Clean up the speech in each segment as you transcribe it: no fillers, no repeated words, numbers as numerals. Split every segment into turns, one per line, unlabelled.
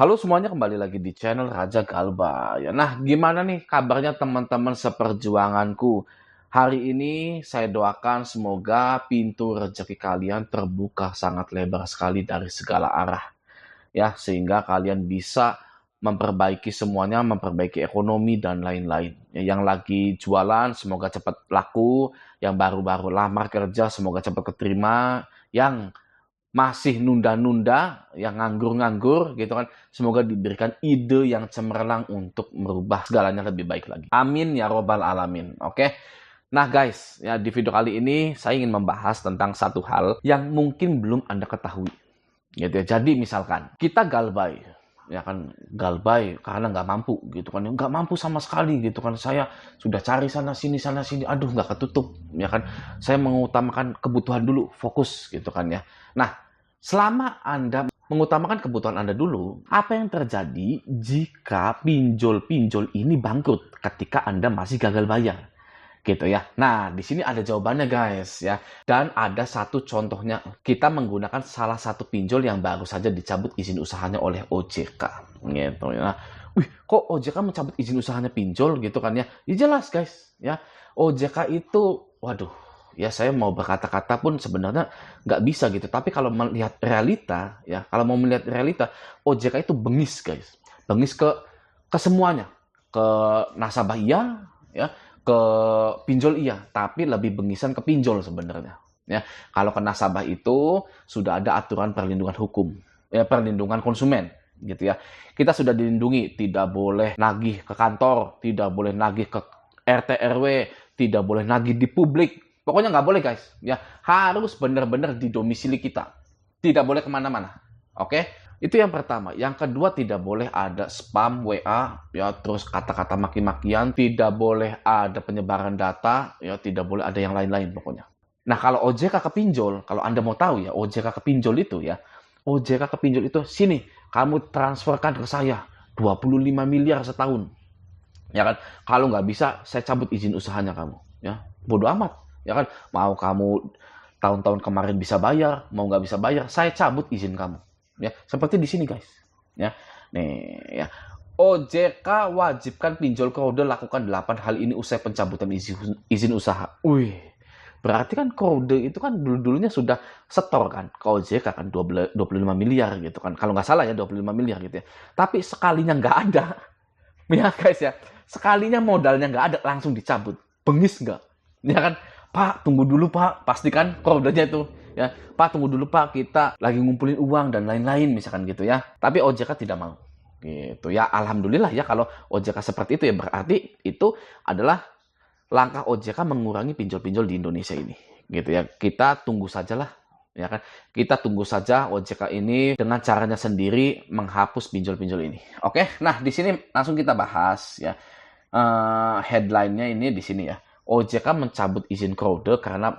Halo semuanya, kembali lagi di channel Raja Galba. Ya, nah, gimana nih kabarnya teman-teman seperjuanganku? Hari ini saya doakan semoga pintu rezeki kalian terbuka sangat lebar sekali dari segala arah. Ya, sehingga kalian bisa memperbaiki semuanya, memperbaiki ekonomi dan lain-lain. Ya, yang lagi jualan semoga cepat laku, yang baru-baru lamar kerja semoga cepat keterima, yang masih nunda-nunda, yang nganggur-nganggur gitu kan, semoga diberikan ide yang cemerlang untuk merubah segalanya lebih baik lagi. Amin ya robbal alamin. Oke. Nah guys, ya di video kali ini saya ingin membahas tentang satu hal yang mungkin belum Anda ketahui. Gitu ya. Jadi misalkan kita galbay, ya kan, galbay karena nggak mampu gitu kan, nggak mampu sama sekali gitu kan, saya sudah cari sana sini, aduh nggak ketutup, ya kan, saya mengutamakan kebutuhan dulu, fokus gitu kan ya. Nah, selama Anda mengutamakan kebutuhan Anda dulu, apa yang terjadi jika pinjol-pinjol ini bangkrut ketika Anda masih gagal bayar? Gitu ya. Nah, di sini ada jawabannya guys ya. Dan ada satu contohnya. Kita menggunakan salah satu pinjol yang baru saja dicabut izin usahanya oleh OJK. Gitu ya. Nah, wih, kok OJK mencabut izin usahanya pinjol gitu kan ya? Ya jelas guys ya. OJK itu, waduh, ya saya mau berkata-kata pun sebenarnya nggak bisa gitu. Tapi kalau melihat realita ya, kalau mau melihat realita, OJK itu bengis guys. Bengis ke semuanya. Ke nasabah iya, ya, ke pinjol iya, tapi lebih bengisan ke pinjol sebenarnya. Ya, kalau ke nasabah itu sudah ada aturan perlindungan hukum, ya perlindungan konsumen, gitu ya. Kita sudah dilindungi, tidak boleh nagih ke kantor, tidak boleh nagih ke RT RW, tidak boleh nagih di publik. Pokoknya nggak boleh guys, ya harus benar-benar di domisili kita, tidak boleh kemana-mana. Oke, itu yang pertama. Yang kedua, tidak boleh ada spam WA, ya, terus kata-kata maki-makian, tidak boleh ada penyebaran data, ya, tidak boleh ada yang lain-lain pokoknya. Nah, kalau OJK ke pinjol, kalau Anda mau tahu ya, OJK ke pinjol itu ya, OJK ke pinjol itu, sini, kamu transferkan ke saya 25 miliar setahun. Ya kan, kalau nggak bisa, saya cabut izin usahanya kamu. Ya, bodoh amat. Ya kan, mau kamu tahun-tahun kemarin bisa bayar, mau nggak bisa bayar, saya cabut izin kamu. Ya, seperti di sini guys. Ya, nih ya. OJK wajibkan pinjol kode lakukan 8 hal ini usai pencabutan izin usaha. Wih, berarti kan kode itu kan dulu-dulunya sudah setor kan ke OJK kan 25 miliar gitu kan. Kalau nggak salah ya 25 miliar gitu ya. Tapi sekalinya nggak ada. Ya guys ya, sekalinya modalnya nggak ada langsung dicabut. Bengis nggak? Ya kan, Pak tunggu dulu Pak, pastikan kodenya itu. Ya, Pak tunggu dulu Pak, kita lagi ngumpulin uang dan lain-lain misalkan gitu ya. Tapi OJK tidak mau. Gitu ya, alhamdulillah ya kalau OJK seperti itu ya berarti itu adalah langkah OJK mengurangi pinjol-pinjol di Indonesia ini. Gitu ya, kita tunggu sajalah ya kan, kita tunggu saja OJK ini dengan caranya sendiri menghapus pinjol-pinjol ini. Oke, nah di sini langsung kita bahas ya. Headline-nya ini di sini ya. OJK mencabut izin Krode karena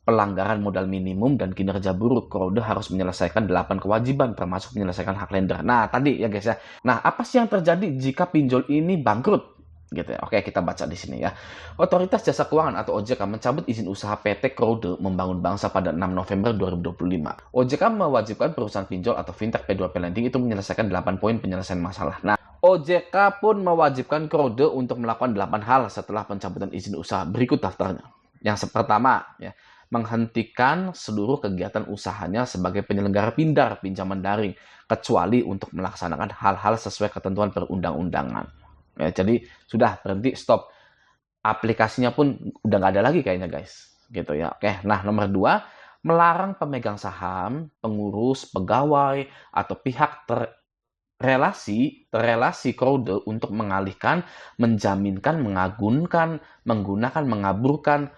pelanggaran modal minimum dan kinerja buruk. Krode harus menyelesaikan 8 kewajiban termasuk menyelesaikan hak lender. Nah, tadi ya guys ya. Nah, apa sih yang terjadi jika pinjol ini bangkrut? Gitu ya. Oke, kita baca di sini ya. Otoritas Jasa Keuangan atau OJK mencabut izin usaha PT Krode Membangun Bangsa pada 6 November 2025. OJK mewajibkan perusahaan pinjol atau fintech P2P lending itu menyelesaikan 8 poin penyelesaian masalah. Nah, OJK pun mewajibkan Krode untuk melakukan 8 hal setelah pencabutan izin usaha. Berikut daftarnya. Yang pertama, ya, menghentikan seluruh kegiatan usahanya sebagai penyelenggara pinjaman daring, kecuali untuk melaksanakan hal-hal sesuai ketentuan perundang-undangan. Ya, jadi sudah berhenti, stop. Aplikasinya pun udah nggak ada lagi kayaknya guys. Gitu ya. Oke, nah nomor 2, melarang pemegang saham, pengurus, pegawai, atau pihak terrelasi Krode untuk mengalihkan, menjaminkan, mengagunkan, menggunakan, mengaburkan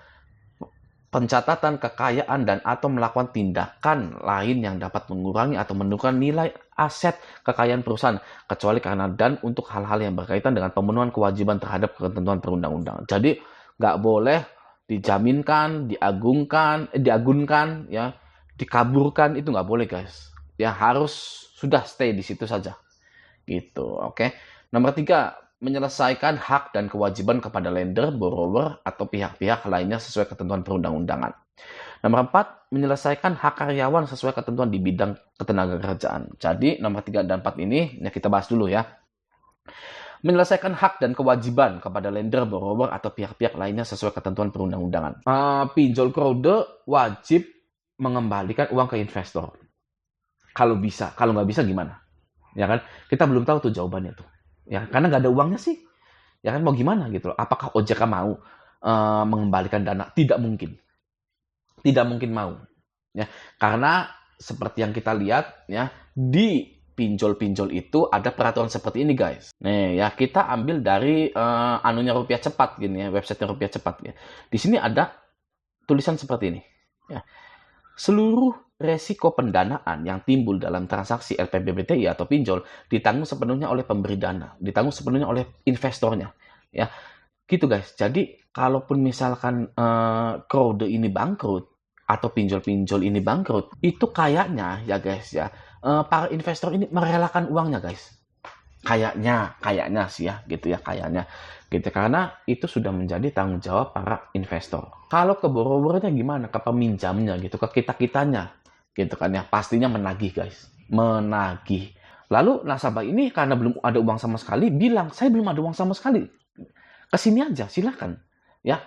pencatatan kekayaan dan atau melakukan tindakan lain yang dapat mengurangi atau menurunkan nilai aset kekayaan perusahaan kecuali karena dan untuk hal-hal yang berkaitan dengan pemenuhan kewajiban terhadap ketentuan perundang-undangan. Jadi nggak boleh dijaminkan, diagunkan, ya, dikaburkan, itu nggak boleh guys. Ya harus sudah stay di situ saja. Gitu, oke. Nomor 3, menyelesaikan hak dan kewajiban kepada lender, borrower, atau pihak-pihak lainnya sesuai ketentuan perundang-undangan. Nomor 4, menyelesaikan hak karyawan sesuai ketentuan di bidang ketenagakerjaan. Jadi nomor 3 dan 4 ini ya kita bahas dulu ya. Menyelesaikan hak dan kewajiban kepada lender, borrower, atau pihak-pihak lainnya sesuai ketentuan perundang-undangan. Pinjol kode wajib mengembalikan uang ke investor. Kalau bisa, kalau nggak bisa gimana? Ya kan? Kita belum tahu tuh jawabannya tuh. Ya, karena nggak ada uangnya sih. Ya kan mau gimana gitu loh. Apakah OJK mau mengembalikan dana? Tidak mungkin. Tidak mungkin mau. Ya, karena seperti yang kita lihat ya, di pinjol-pinjol itu ada peraturan seperti ini guys. Nih ya, kita ambil dari anunya Rupiah Cepat gini ya, website Rupiah Cepat ya. Di sini ada tulisan seperti ini. Ya. Seluruh resiko pendanaan yang timbul dalam transaksi LPBBTI atau pinjol ditanggung sepenuhnya oleh pemberi dana, ditanggung sepenuhnya oleh investornya. Ya, gitu guys. Jadi kalaupun misalkan kode ini bangkrut atau pinjol-pinjol ini bangkrut, itu kayaknya ya guys ya, para investor ini merelakan uangnya guys. Kayaknya sih ya, gitu ya, kayaknya. Gitu, karena itu sudah menjadi tanggung jawab para investor. Kalau ke borrowernya gimana? Ke peminjamnya gitu, ke kita-kitanya. Gitu kan ya, pastinya menagih guys. Menagih. Lalu nasabah ini karena belum ada uang sama sekali, bilang, saya belum ada uang sama sekali. Kesini aja, silakan. Ya,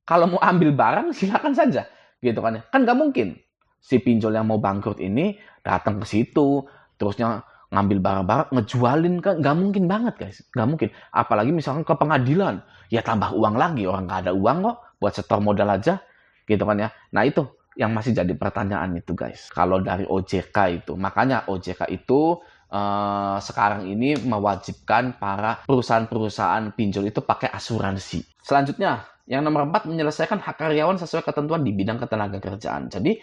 kalau mau ambil barang, silakan saja. Gitu kan ya. Kan nggak mungkin si pinjol yang mau bangkrut ini datang ke situ, terusnya ngambil barang-barang, ngejualin, kan nggak mungkin banget guys, nggak mungkin. Apalagi misalkan ke pengadilan, ya tambah uang lagi, orang nggak ada uang kok buat setor modal aja, gitu kan ya. Nah itu yang masih jadi pertanyaan itu guys, kalau dari OJK itu. Makanya OJK itu sekarang ini mewajibkan para perusahaan-perusahaan pinjol itu pakai asuransi. Selanjutnya, yang nomor 4, menyelesaikan hak karyawan sesuai ketentuan di bidang ketenagakerjaan. Jadi,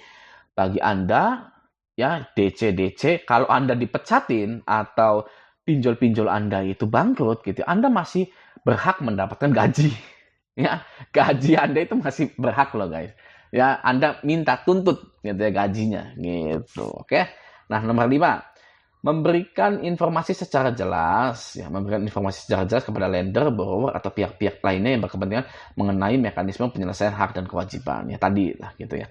bagi Anda, ya DC, kalau Anda dipecatin atau pinjol-pinjol Anda itu bangkrut, gitu, Anda masih berhak mendapatkan gaji. Ya, gaji Anda itu masih berhak loh guys. Ya, Anda minta tuntut gitu ya gajinya, gitu. Oke. Nah, nomor 5, memberikan informasi secara jelas, ya, memberikan informasi secara jelas kepada lender, borrower, atau pihak-pihak lainnya yang berkepentingan mengenai mekanisme penyelesaian hak dan kewajiban. Ya tadi lah gitu ya.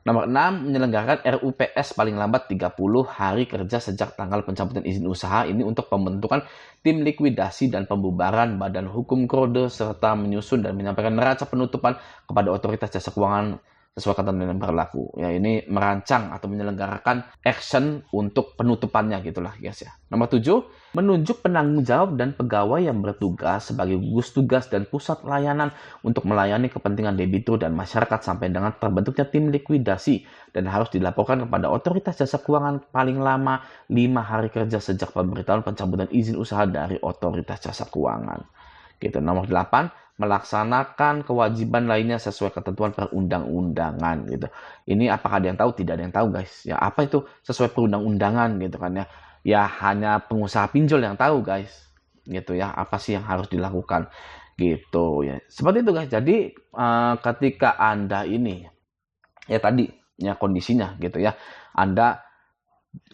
Nomor 6, menyelenggarakan RUPS paling lambat 30 hari kerja sejak tanggal pencabutan izin usaha ini untuk pembentukan tim likuidasi dan pembubaran badan hukum kode serta menyusun dan menyampaikan neraca penutupan kepada otoritas jasa keuangan sesuai ketentuan yang berlaku. Ya, ini merancang atau menyelenggarakan action untuk penutupannya gitulah guys ya. Nomor 7, menunjuk penanggung jawab dan pegawai yang bertugas sebagai gugus tugas dan pusat layanan untuk melayani kepentingan debitur dan masyarakat sampai dengan terbentuknya tim likuidasi dan harus dilaporkan kepada otoritas jasa keuangan paling lama 5 hari kerja sejak pemberitahuan pencabutan izin usaha dari otoritas jasa keuangan. Gitu. Nomor 8, melaksanakan kewajiban lainnya sesuai ketentuan perundang-undangan gitu. Ini apakah ada yang tahu? Tidak ada yang tahu guys. Ya apa itu sesuai perundang-undangan gitu kan ya. Ya hanya pengusaha pinjol yang tahu guys. Gitu ya. Apa sih yang harus dilakukan gitu ya. Seperti itu guys. Jadi ketika Anda ini ya tadi ya kondisinya gitu ya. Anda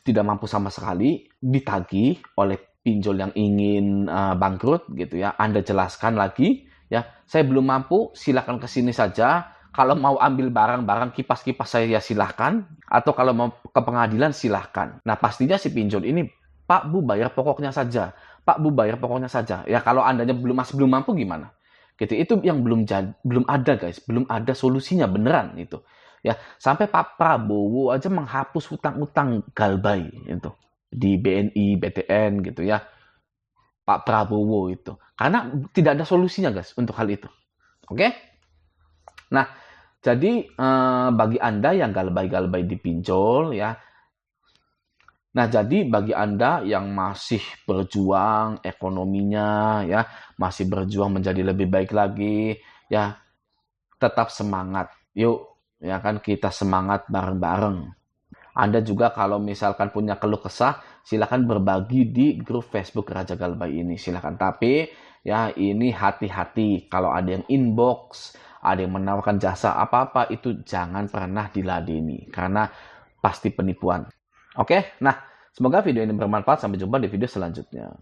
tidak mampu sama sekali, ditagih oleh pinjol yang ingin bangkrut gitu ya. Anda jelaskan lagi, ya saya belum mampu, silakan ke sini saja. Kalau mau ambil barang-barang kipas-kipas saya ya silahkan, atau kalau mau ke pengadilan silahkan. Nah pastinya si pinjol ini, Pak Bu bayar pokoknya saja, Pak Bu bayar pokoknya saja. Ya kalau andanya masih belum mampu gimana? Gitu. Itu yang belum ada guys, belum ada solusinya beneran itu. Ya sampai Pak Prabowo aja menghapus hutang-hutang Galbay itu di BNI, BTN gitu ya. Pak Prabowo itu. Karena tidak ada solusinya guys untuk hal itu. Oke? Nah, jadi bagi Anda yang galbay-galbay dipinjol ya. Nah, jadi bagi Anda yang masih berjuang ekonominya ya, masih berjuang menjadi lebih baik lagi ya, tetap semangat. Yuk, ya kan kita semangat bareng-bareng. Anda juga kalau misalkan punya keluh kesah, silakan berbagi di grup Facebook Raja Galbay ini. Silakan. Tapi ya ini hati-hati. Kalau ada yang inbox, ada yang menawarkan jasa apa-apa, itu jangan pernah diladeni. Karena pasti penipuan. Oke? Nah, semoga video ini bermanfaat. Sampai jumpa di video selanjutnya.